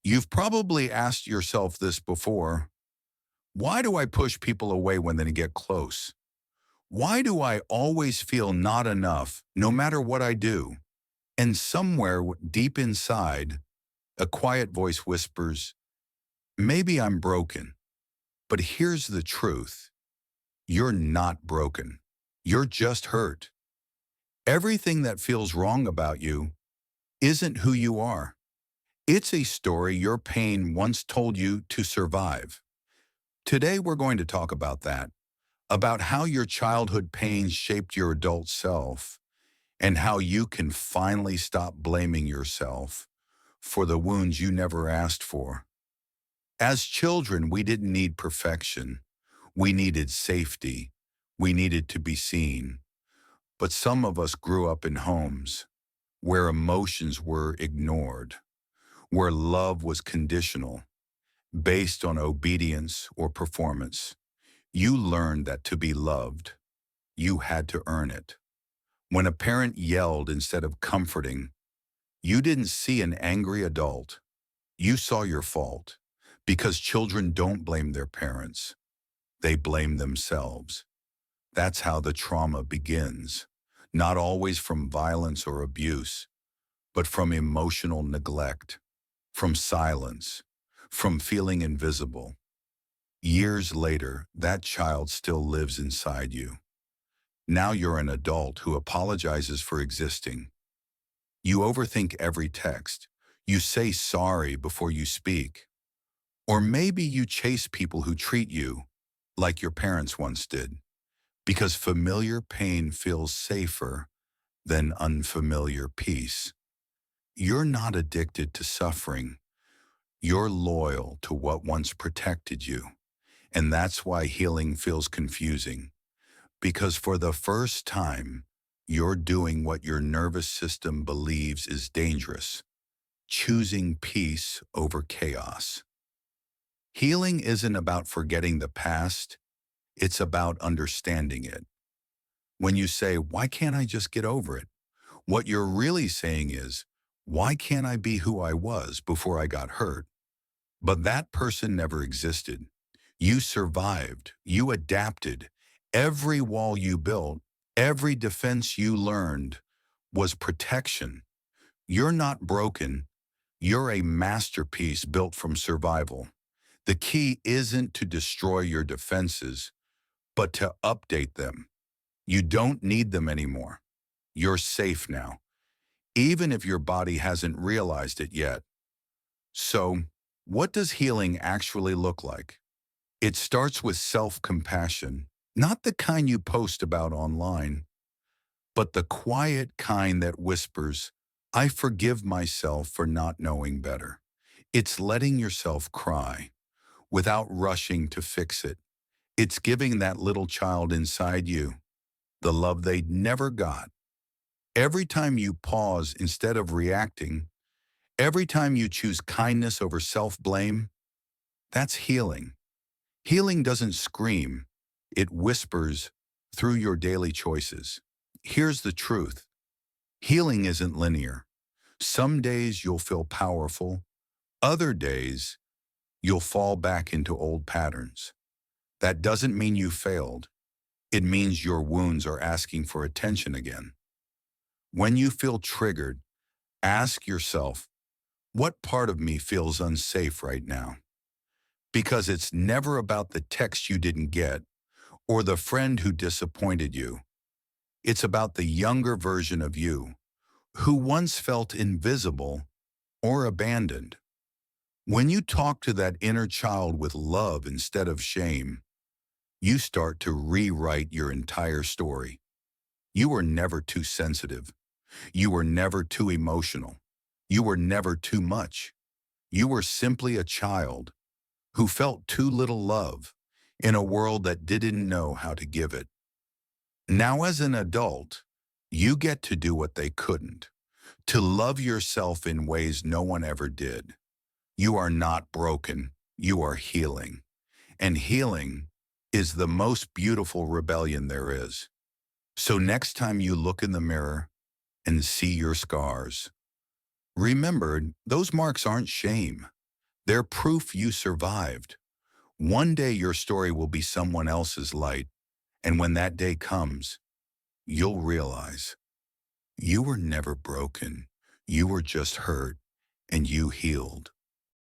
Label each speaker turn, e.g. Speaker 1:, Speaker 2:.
Speaker 1: You've probably asked yourself this before. Why do I push people away when they get close? Why do I always feel not enough no matter what I do? And somewhere deep inside, a quiet voice whispers, maybe I'm broken. But here's the truth. You're not broken. You're just hurt. Everything that feels wrong about you isn't who you are. It's a story your pain once told you to survive. Today we're going to talk about that, about how your childhood pains shaped your adult self, and how you can finally stop blaming yourself for the wounds you never asked for. As children, we didn't need perfection. We needed safety. We needed to be seen. But some of us grew up in homes where emotions were ignored, where love was conditional, based on obedience or performance. You learned that to be loved, you had to earn it. When a parent yelled instead of comforting, you didn't see an angry adult. You saw your fault, because children don't blame their parents. They blame themselves. That's how the trauma begins, not always from violence or abuse, but from emotional neglect, from silence, from feeling invisible. Years later, that child still lives inside you. Now you're an adult who apologizes for existing. You overthink every text. You say sorry before you speak. Or maybe you chase people who treat you like your parents once did, because familiar pain feels safer than unfamiliar peace. You're not addicted to suffering. You're loyal to what once protected you. And that's why healing feels confusing. Because for the first time, you're doing what your nervous system believes is dangerous, choosing peace over chaos. Healing isn't about forgetting the past, it's about understanding it. When you say, why can't I just get over it? What you're really saying is, why can't I be who I was before I got hurt? But that person never existed. You survived. You adapted. Every wall you built, every defense you learned was protection. You're not broken. You're a masterpiece built from survival. The key isn't to destroy your defenses, but to update them. You don't need them anymore. You're safe now, even if your body hasn't realized it yet. So, what does healing actually look like? It starts with self-compassion, not the kind you post about online, but the quiet kind that whispers, I forgive myself for not knowing better. It's letting yourself cry without rushing to fix it. It's giving that little child inside you the love they'd never got. Every time you pause instead of reacting, every time you choose kindness over self-blame, that's healing. Healing doesn't scream, it whispers through your daily choices. Here's the truth. Healing isn't linear. Some days you'll feel powerful. Other days, you'll fall back into old patterns. That doesn't mean you failed. It means your wounds are asking for attention again. When you feel triggered, ask yourself, what part of me feels unsafe right now? Because it's never about the text you didn't get or the friend who disappointed you. It's about the younger version of you who once felt invisible or abandoned. When you talk to that inner child with love instead of shame, you start to rewrite your entire story. You were never too sensitive. You were never too emotional. You were never too much. You were simply a child who felt too little love in a world that didn't know how to give it. Now, as an adult, you get to do what they couldn't, to love yourself in ways no one ever did. You are not broken. You are healing. And healing is the most beautiful rebellion there is. So next time you look in the mirror and see your scars, remember, those marks aren't shame. They're proof you survived. One day your story will be someone else's light, and when that day comes, you'll realize you were never broken. You were just hurt, and you healed.